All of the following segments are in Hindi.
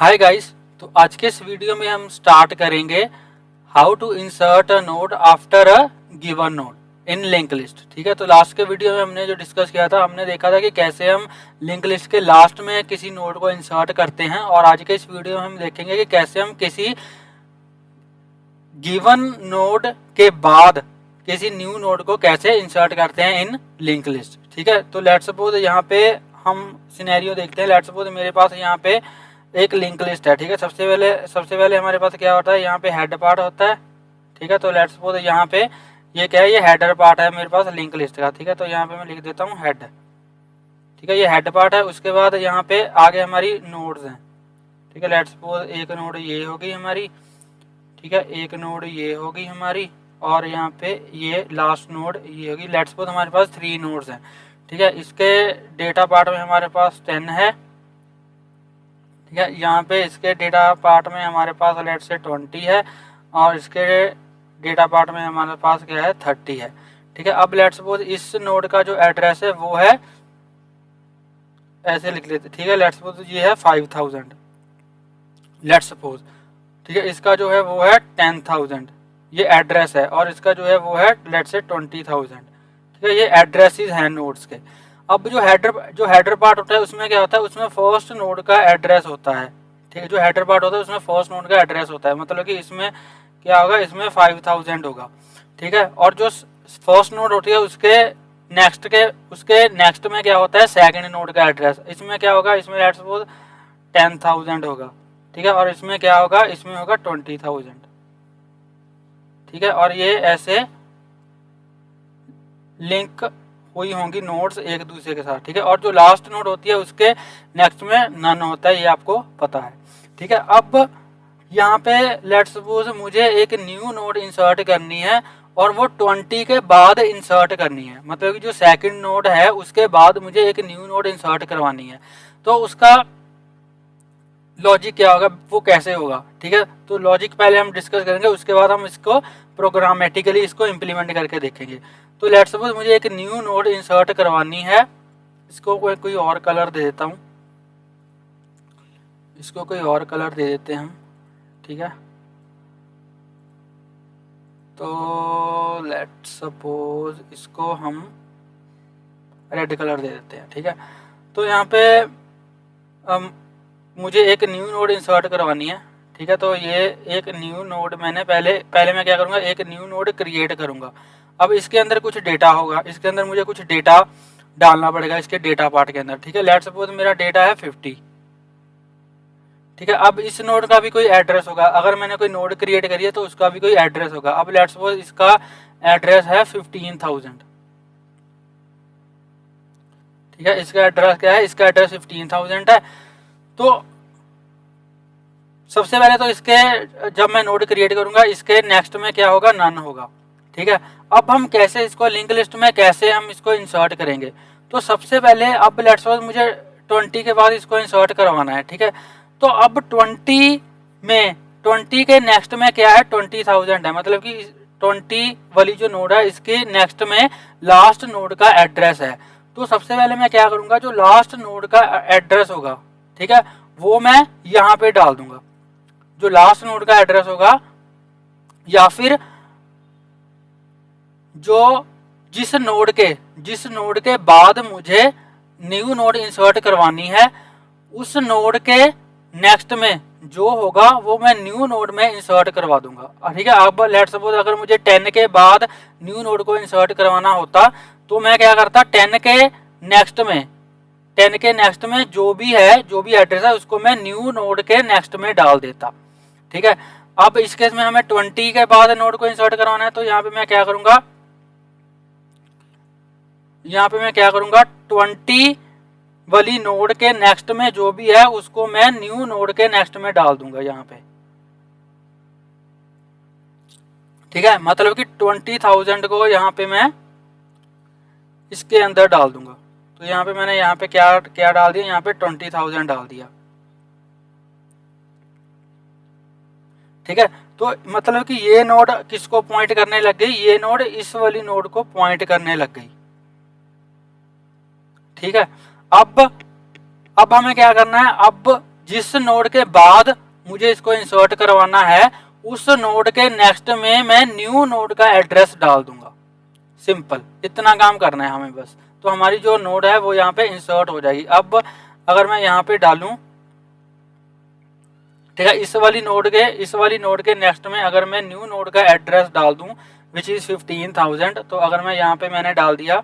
हाय गाइस, तो आज के इस वीडियो में हम स्टार्ट करेंगे how to insert a node after a given node in link list. ठीक है, तो लास्ट के वीडियो में हमने जो डिस्कस किया था, हमने देखा था कि कैसे हम लिंक लिस्ट के लास्ट में किसी नोड को इंसर्ट करते हैं, और आज के इस वीडियो में हम देखेंगे कि कैसे हम किसी गिवन नोड के बाद किसी न्यू नोड को कैसे इंसर्ट करते हैं इन लिंक लिस्ट। ठीक है, तो लेट्स सपोज यहाँ पे हम सिनेरियो देखते हैं। लेट्स सपोज मेरे पास यहाँ पे एक लिंक लिस्ट है। ठीक है, सबसे पहले हमारे पास क्या होता है, यहाँ पे हेड पार्ट होता है। ठीक है, तो लेट्स सपोज यहाँ पे ये क्या है, ये हेडर पार्ट है मेरे पास लिंक लिस्ट का। ठीक है, तो यहाँ पे मैं लिख देता हूँ हेड। ठीक है, ये हेड पार्ट है। उसके बाद यहाँ पे आगे हमारी नोड्स हैं। ठीक है, लेट्स सपोज एक नोड ये होगी हमारी। ठीक है, एक नोड ये होगी हमारी, और यहाँ पे ये लास्ट नोड ये होगी। लेट्स सपोज हमारे पास 3 नोड्स हैं। ठीक है, इसके डेटा पार्ट में हमारे पास 10 है। ठीक है, यहाँ पे इसके डेटा पार्ट में हमारे पास लेट्स से 20 है, और इसके डेटा पार्ट में हमारे पास क्या है, 30 है। ठीक है, अब लेट्स सपोज इस नोड का जो एड्रेस है वो है, ऐसे लिख लेते। ठीक है, लेट्स सपोज ये है 5000 लेट्स सपोज। ठीक है, इसका जो है वो है 10,000, ये एड्रेस है, और इसका जो है वो है लेट्स से 20,000। ठीक है, ये एड्रेसेस हैं नोड्स के। अब जो हेडर पार्ट होता है उसमें क्या होता है, उसमें फर्स्ट नोड का एड्रेस होता है। ठीक है, जो हेडर पार्ट होता है उसमें फर्स्ट नोड का एड्रेस होता है, मतलब कि इसमें क्या होगा, इसमें 5000 होगा। ठीक है, और जो फर्स्ट नोड होती है उसके नेक्स्ट में क्या होता है, सेकंड नोड का एड्रेस। इसमें क्या होगा, इसमें लेट्स सपोज 10,000 होगा। ठीक है, और इसमें क्या होगा, इसमें होगा 20,000। ठीक है, और ये ऐसे लिंक हुई होंगी नोड्स एक दूसरे के साथ। ठीक है, और जो लास्ट नोड होती है उसके नेक्स्ट में नन होता है, ये आपको पता है। ठीक है, अब यहाँ पे लेट्स सपोज मुझे एक न्यू नोड इंसर्ट करनी है, और वो 20 के बाद इंसर्ट करनी है, मतलब कि जो सेकंड नोड है उसके बाद मुझे एक न्यू नोड इंसर्ट करवानी है। तो उसका लॉजिक क्या होगा, वो कैसे होगा। ठीक है, तो लॉजिक पहले हम डिस्कस करेंगे, उसके बाद हम इसको प्रोग्रामेटिकली इसको इम्प्लीमेंट करके देखेंगे। तो लेट्स सपोज मुझे एक न्यू नोड इंसर्ट करवानी है। इसको कोई और कलर दे देता हूँ, इसको कोई और कलर दे देते हैं हम। ठीक है, तो लेट्स सपोज इसको हम रेड कलर दे देते हैं। ठीक है, तो यहाँ पे मुझे एक न्यू नोड इंसर्ट करवानी है। ठीक है, तो ये एक न्यू नोड मैंने पहले मैं क्या करूँगा, एक न्यू नोड क्रिएट करूँगा। अब इसके अंदर कुछ डेटा होगा, इसके अंदर मुझे कुछ डेटा डालना पड़ेगा इसके डेटा पार्ट के अंदर। ठीक है, लेट्स सपोज मेरा डेटा है 50। ठीक है, अब इस नोड का भी कोई एड्रेस होगा, अगर मैंने कोई नोड क्रिएट करी है तो उसका भी कोई एड्रेस होगा। अब लेट्स सपोज इसका एड्रेस है 15,000। ठीक है, इसका एड्रेस क्या है, इसका एड्रेस 15,000 है। तो सबसे पहले तो इसके जब मैं नोड क्रिएट करूंगा इसके नेक्स्ट में क्या होगा, नन होगा। ठीक है, अब हम कैसे इसको लिंक लिस्ट में कैसे हम इसको इंसर्ट करेंगे, तो सबसे पहले अब लेट्स सपोज मुझे 20 के बाद इसको इंसर्ट करवाना है। ठीक है, तो अब 20 के नेक्स्ट में क्या है, 20,000 है, मतलब कि 20 वाली जो नोड है इसके नेक्स्ट में लास्ट नोड का एड्रेस है। तो सबसे पहले मैं क्या करूंगा, जो लास्ट नोड का एड्रेस होगा, ठीक है, वो मैं यहाँ पे डाल दूंगा, जो लास्ट नोड का एड्रेस होगा, या फिर जो जिस नोड के बाद मुझे न्यू नोड इंसर्ट करवानी है उस नोड के नेक्स्ट में जो होगा वो मैं न्यू नोड में इंसर्ट करवा दूंगा। ठीक है, अब लेट्स सपोज अगर मुझे 10 के बाद न्यू नोड को इंसर्ट करवाना होता तो मैं क्या करता, 10 के नेक्स्ट में जो भी एड्रेस है उसको मैं न्यू नोड के नेक्स्ट में डाल देता। ठीक है, अब इस केस में हमें 20 के बाद नोड को इंसर्ट करवाना है, तो यहाँ पे मैं क्या करूंगा, 20 वाली नोड के नेक्स्ट में जो भी है उसको मैं न्यू नोड के नेक्स्ट में डाल दूंगा यहाँ पे। ठीक है, मतलब कि 20,000 को यहाँ पे मैं इसके अंदर डाल दूंगा। तो यहाँ पे मैंने यहाँ पे क्या डाल दिया, यहाँ पे 20,000 डाल दिया। ठीक है, तो मतलब कि ये नोड किसको पॉइंट करने लग गई, ये नोड इस वाली नोड को पॉइंट करने लग गई। ठीक है, अब हमें क्या करना है, अब जिस नोड के बाद मुझे इसको इंसर्ट करवाना है उस नोड के नेक्स्ट में मैं न्यू नोड का एड्रेस डाल दूंगा। सिंपल, इतना काम करना है हमें बस। तो हमारी जो नोड है वो यहाँ पे इंसर्ट हो जाएगी। अब अगर मैं यहाँ पे डालूं, ठीक है, इस वाली नोड के नेक्स्ट में अगर मैं न्यू नोड का एड्रेस डाल दूं विच इज 15,000, तो अगर मैं यहाँ पे मैंने डाल दिया,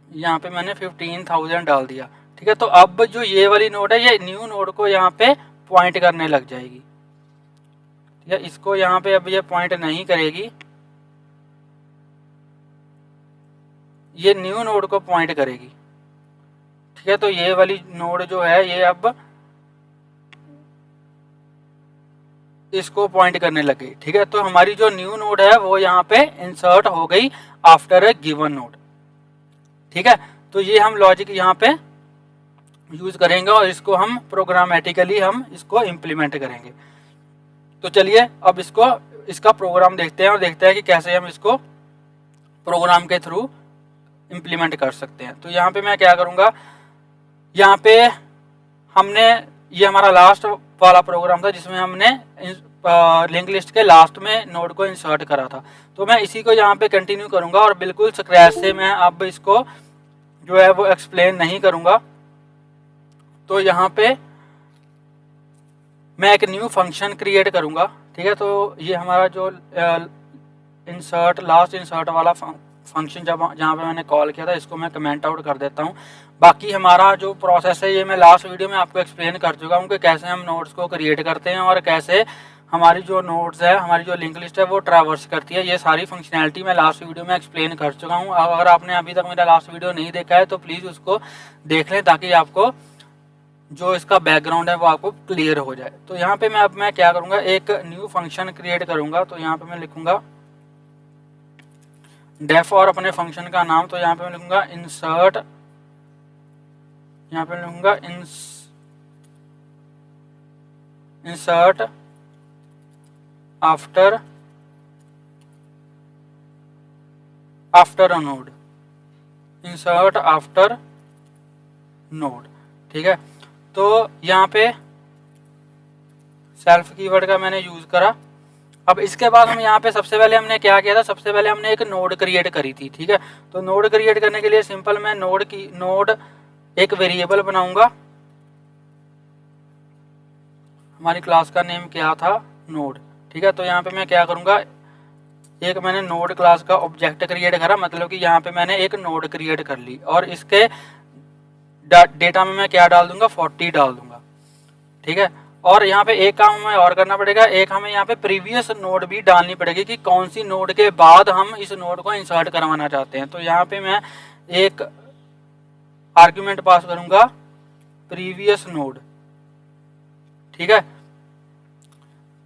यहाँ पे मैंने 15,000 डाल दिया, ठीक है, तो अब जो ये वाली नोड है ये न्यू नोड को यहाँ पे पॉइंट करने लग जाएगी। ठीक है, इसको यहाँ पे अब ये पॉइंट नहीं करेगी, ये न्यू नोड को पॉइंट करेगी। ठीक है, तो ये वाली नोड जो है ये अब इसको पॉइंट करने लगी। ठीक है, तो हमारी जो न्यू नोड है वो यहाँ पे इंसर्ट हो गई आफ्टर ए गिवन नोड। ठीक है, तो ये हम लॉजिक यहाँ पे यूज करेंगे और इसको हम प्रोग्रामेटिकली हम इसको इम्प्लीमेंट करेंगे। तो चलिए अब इसका प्रोग्राम देखते हैं और देखते हैं कि कैसे हम इसको प्रोग्राम के थ्रू इम्प्लीमेंट कर सकते हैं। तो यहाँ पे मैं क्या करूँगा, यहाँ पे हमने ये हमारा लास्ट वाला प्रोग्राम था जिसमें हमने लिंक लिस्ट के लास्ट में नोड को इंसर्ट करा था। तो मैं इसी को यहाँ पे कंटिन्यू करूँगा और बिल्कुल स्क्रैच से मैं अब इसको जो है वो एक्सप्लेन नहीं करूँगा। तो यहाँ पे मैं एक न्यू फंक्शन क्रिएट करूँगा। ठीक है, तो ये हमारा जो लास्ट इंसर्ट वाला फंक्शन जहाँ पे मैंने कॉल किया था, इसको मैं कमेंट आउट कर देता हूँ। बाकी हमारा जो प्रोसेस है ये मैं लास्ट वीडियो में आपको एक्सप्लेन कर चुका हूँ कि कैसे हम नोड्स को क्रिएट करते हैं और कैसे हमारी जो नोड्स है, हमारी जो लिंक लिस्ट है वो ट्रैवर्स करती है। ये सारी फंक्शनैलिटी मैं लास्ट वीडियो में एक्सप्लेन कर चुका हूँ। अगर आपने अभी तक मेरा लास्ट वीडियो नहीं देखा है तो प्लीज़ उसको देख लें ताकि आपको जो इसका बैकग्राउंड है वो आपको क्लियर हो जाए। तो यहाँ पे मैं क्या करूँगा, एक न्यू फंक्शन क्रिएट करूँगा। तो यहाँ पे मैं लिखूँगा डेफ और अपने फंक्शन का नाम। तो यहाँ पे मैं लिखूँगा इंसर्ट, यहाँ पे लिखूँगा insert after a node, insert after node. ठीक है, तो यहाँ पे सेल्फ कीवर्ड का मैंने यूज करा। अब इसके बाद हम यहाँ पे सबसे पहले हमने क्या किया था, सबसे पहले हमने एक नोड क्रिएट करी थी। ठीक है, तो नोड क्रिएट करने के लिए सिंपल मैं नोड एक वेरिएबल बनाऊंगा। हमारी क्लास का नेम क्या था, नोड। ठीक है, तो यहाँ पे मैं क्या करूँगा, एक मैंने नोड क्लास का ऑब्जेक्ट क्रिएट करा, मतलब कि यहाँ पे मैंने एक नोड क्रिएट कर ली और इसके डेटा में मैं क्या डाल दूंगा, 40 डाल दूंगा। ठीक है, और यहाँ पे एक काम हमें और करना पड़ेगा, एक हमें यहाँ पे प्रीवियस नोड भी डालनी पड़ेगी कि कौन सी नोड के बाद हम इस नोड को इंसर्ट करवाना चाहते हैं। तो यहाँ पे मैं एक आर्गुमेंट पास करूंगा प्रीवियस नोड। ठीक है,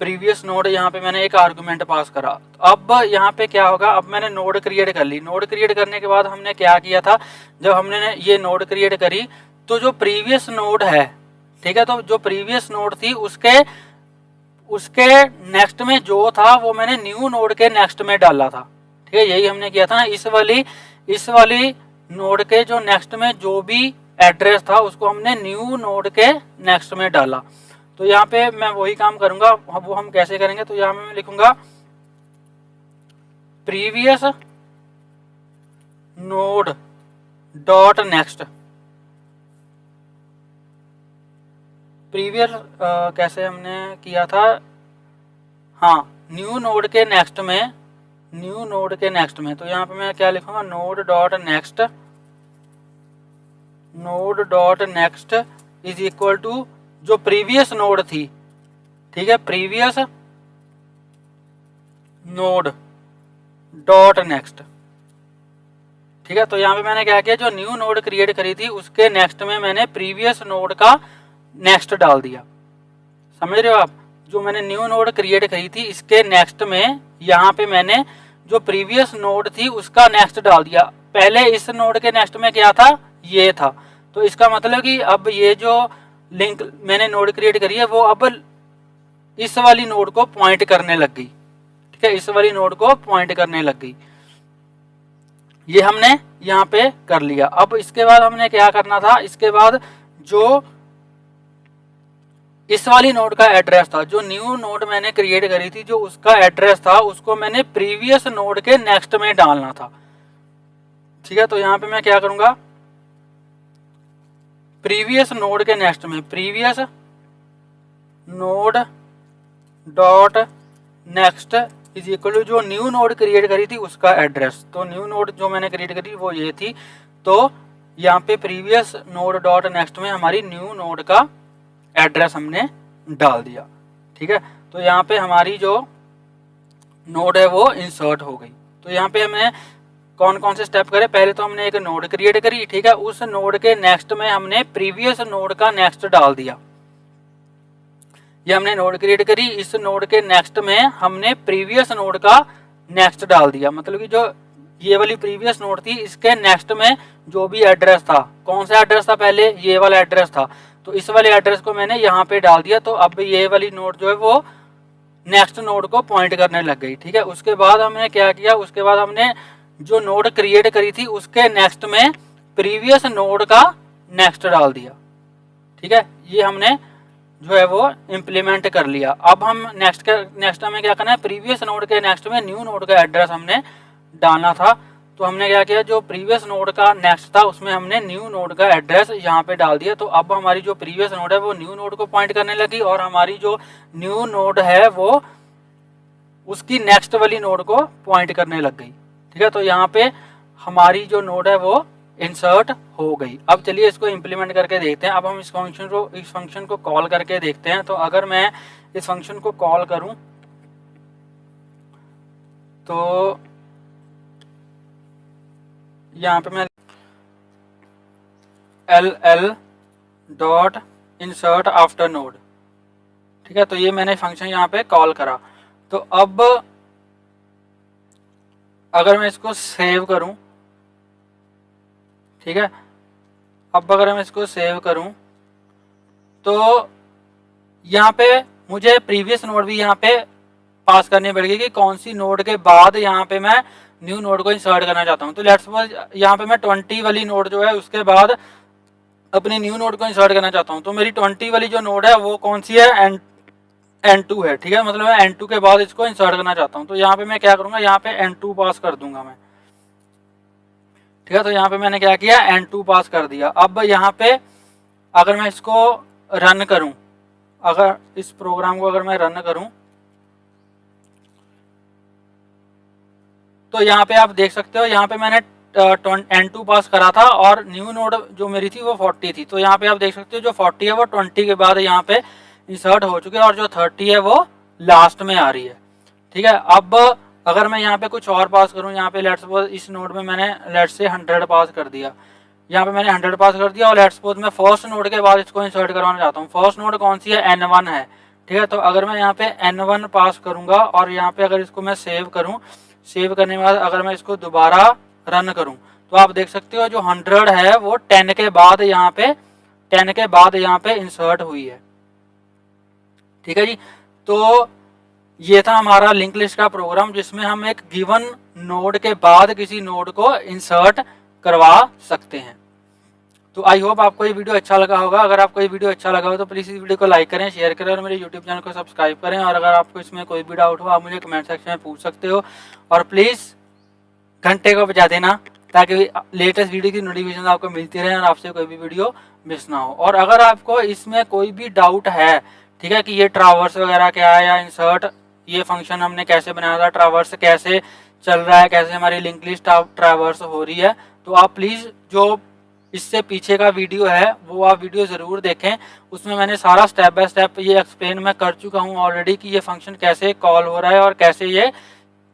प्रीवियस नोड यहाँ पे मैंने एक आर्गुमेंट पास करा। अब यहाँ पे क्या होगा, अब मैंने नोड क्रिएट कर ली। नोड क्रिएट करने के बाद हमने क्या किया था, जब हमने ये नोड क्रिएट करी तो जो प्रीवियस नोड है, ठीक है, तो जो प्रीवियस नोड थी उसके नेक्स्ट में जो था वो मैंने न्यू नोड के नेक्स्ट में डाला था। ठीक है, यही हमने किया था ना, इस वाली नोड के जो नेक्स्ट में जो भी एड्रेस था उसको हमने न्यू नोड के नेक्स्ट में डाला। तो यहाँ पे मैं वही काम करूंगा। वो हम कैसे करेंगे, तो यहाँ मैं लिखूंगा previous node dot next. Previous कैसे हमने किया था, हाँ, न्यू नोड के नेक्स्ट में, तो यहाँ पे मैं क्या लिखूंगा, node dot next is equal to जो प्रीवियस नोड थी। ठीक है, प्रीवियस नोड डॉट नेक्स्ट। ठीक है, तो यहाँ पे मैंने क्या किया, जो न्यू नोड क्रिएट करी थी उसके नेक्स्ट में मैंने प्रीवियस नोड का नेक्स्ट डाल दिया। समझ रहे हो आप, जो मैंने न्यू नोड क्रिएट करी थी इसके नेक्स्ट में यहाँ पे मैंने जो प्रीवियस नोड थी उसका नेक्स्ट डाल दिया। पहले इस नोड के नेक्स्ट में क्या था, ये था। तो इसका मतलब कि अब ये जो लिंक मैंने नोड क्रिएट करी है वो अब इस वाली नोड को पॉइंट करने लग गई। ठीक है, इस वाली नोड को पॉइंट करने लग गई। ये हमने यहाँ पे कर लिया। अब इसके बाद हमने क्या करना था, इसके बाद जो इस वाली नोड का एड्रेस था, जो न्यू नोड मैंने क्रिएट करी थी, जो उसका एड्रेस था उसको मैंने प्रीवियस नोड के नेक्स्ट में डालना था। ठीक है, तो यहाँ पे मैं क्या करूंगा, प्रीवियस नोड के नेक्स्ट में previous node dot next is equal to जो न्यू नोड क्रिएट करी थी उसका एड्रेस। तो न्यू नोड जो मैंने क्रिएट करी वो ये थी, तो यहाँ पे प्रीवियस नोड डॉट नेक्स्ट में हमारी न्यू नोड का एड्रेस हमने डाल दिया। ठीक है, तो यहाँ पे हमारी जो नोड है वो इंसर्ट हो गई। तो यहाँ पे हमने कौन कौन से स्टेप करे, पहले तो हमने एक नोड क्रिएट करी। ठीक है, उस नोड के नेक्स्ट में हमने प्रीवियस नोड का नेक्स्ट डाल दिया। ये हमने नोड क्रिएट करी, इस नोड के नेक्स्ट में हमने प्रीवियस नोड का नेक्स्ट डाल दिया। मतलब कि जो ये वाली प्रीवियस नोड थी इसके नेक्स्ट में जो भी एड्रेस था, कौन सा एड्रेस था, पहले ये वाला एड्रेस था, तो इस वाले एड्रेस को मैंने यहाँ पे डाल दिया। तो अब ये वाली नोड जो है वो नेक्स्ट नोड को पॉइंट करने लग गई। ठीक है, उसके बाद हमने क्या किया, उसके बाद हमने जो नोड क्रिएट करी थी उसके नेक्स्ट में प्रीवियस नोड का नेक्स्ट डाल दिया। ठीक है, ये हमने जो है वो इम्प्लीमेंट कर लिया। अब हम नेक्स्ट हमें क्या करना है, प्रीवियस नोड के नेक्स्ट में न्यू नोड का एड्रेस हमने डालना था। तो हमने क्या किया, जो प्रीवियस नोड का नेक्स्ट था उसमें हमने न्यू नोड का एड्रेस यहाँ पे डाल दिया। तो अब हमारी जो प्रीवियस नोड है वो न्यू नोड को पॉइंट करने लगी और हमारी जो न्यू नोड है वो उसकी नेक्स्ट वाली नोड को पॉइंट करने लग गई। ठीक है, तो यहाँ पे हमारी जो नोड है वो इंसर्ट हो गई। अब चलिए इसको इम्प्लीमेंट करके देखते हैं। अब हम इस फंक्शन को कॉल करके देखते हैं। तो अगर मैं इस फंक्शन को कॉल करूं तो यहाँ पे मैं ll dot insert after node, ठीक है, तो ये मैंने फंक्शन यहाँ पे कॉल करा। तो अब अगर मैं इसको सेव करूं, ठीक है, अब अगर मैं इसको सेव करूं तो यहाँ पे मुझे प्रीवियस नोड भी यहाँ पे पास करनी पड़ेगी कि कौन सी नोड के बाद यहाँ पे मैं न्यू नोड को इंसर्ट करना चाहता हूँ। तो लेट्स सपोज यहाँ पे मैं 20 वाली नोड जो है उसके बाद अपनी न्यू नोड को इंसर्ट करना चाहता हूँ। तो मेरी 20 वाली जो नोड है वो कौन सी है, N2 है। ठीक है, मतलब मैं N2 के बाद इसको इंसर्ट करना चाहता हूँ। तो यहाँ पे मैं क्या करूँगा, यहाँ पे N2 पास कर दूंगा मैं। ठीक है, तो यहाँ पे मैंने क्या किया, N2 पास कर दिया। अब यहाँ पे अगर मैं इसको रन करूँ, अगर इस प्रोग्राम को अगर मैं रन करूँ तो यहाँ पे आप देख सकते हो, यहाँ पे मैंने N2 पास करा था और न्यू नोड जो मेरी थी वो 40 थी। तो यहाँ पे आप देख सकते हो जो 40 है वो 20 के बाद यहाँ पे इंसर्ट हो चुके हैं और जो 30 है वो लास्ट में आ रही है। ठीक है, अब अगर मैं यहाँ पे कुछ और पास करूँ, यहाँ पे लेट्स सपोज इस नोड में मैंने लेट्स से 100 पास कर दिया, यहाँ पे मैंने 100 पास कर दिया और लेट्स सपोज मैं फर्स्ट नोड के बाद इसको इंसर्ट करवाना चाहता हूँ। फर्स्ट नोड कौन सी है, N1 है। ठीक है, तो अगर मैं यहाँ पे N1 पास करूंगा और यहाँ पे अगर इसको मैं सेव करूँ, सेव करने के बाद अगर मैं इसको दोबारा रन करूं तो आप देख सकते हो जो 100 है वो 10 के बाद यहाँ पे इंसर्ट हुई है। ठीक है जी, तो ये था हमारा लिंक लिस्ट का प्रोग्राम जिसमें हम एक गिवन नोड के बाद किसी नोड को इंसर्ट करवा सकते हैं। तो आई होप आपको ये वीडियो अच्छा लगा होगा। अगर आपको ये वीडियो अच्छा लगा हो तो प्लीज़ इस वीडियो को लाइक करें, शेयर करें और मेरे यूट्यूब चैनल को सब्सक्राइब करें। और अगर आपको इसमें कोई भी डाउट हो आप मुझे कमेंट सेक्शन में पूछ सकते हो और प्लीज़ घंटे को बजा देना ताकि लेटेस्ट वीडियो की नोटिफिकेशन आपको मिलती रहे और आपसे कोई भी वीडियो मिस ना हो। और अगर आपको इसमें कोई भी डाउट है, ठीक है, कि ये ट्रावर्स वगैरह क्या है या इंसर्ट ये फंक्शन हमने कैसे बनाया था, ट्रावर्स कैसे चल रहा है, कैसे हमारी लिंक लिस्ट ट्रावर्स हो रही है, तो आप प्लीज़ जो इससे पीछे का वीडियो है वो आप वीडियो ज़रूर देखें। उसमें मैंने सारा स्टेप बाय स्टेप ये एक्सप्लेन मैं कर चुका हूँ ऑलरेडी कि ये फंक्शन कैसे कॉल हो रहा है और कैसे ये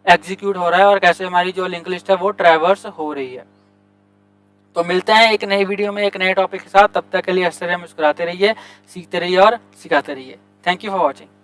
एग्जीक्यूट हो रहा है और कैसे हमारी जो लिंक लिस्ट है वो ट्रैवर्स हो रही है। तो मिलते हैं एक नई वीडियो में एक नए टॉपिक के साथ। तब तक के लिए हंसते रहिए, मुस्कुराते रहिए, सीखते रहिए और सिखाते रहिए। Thank you for watching.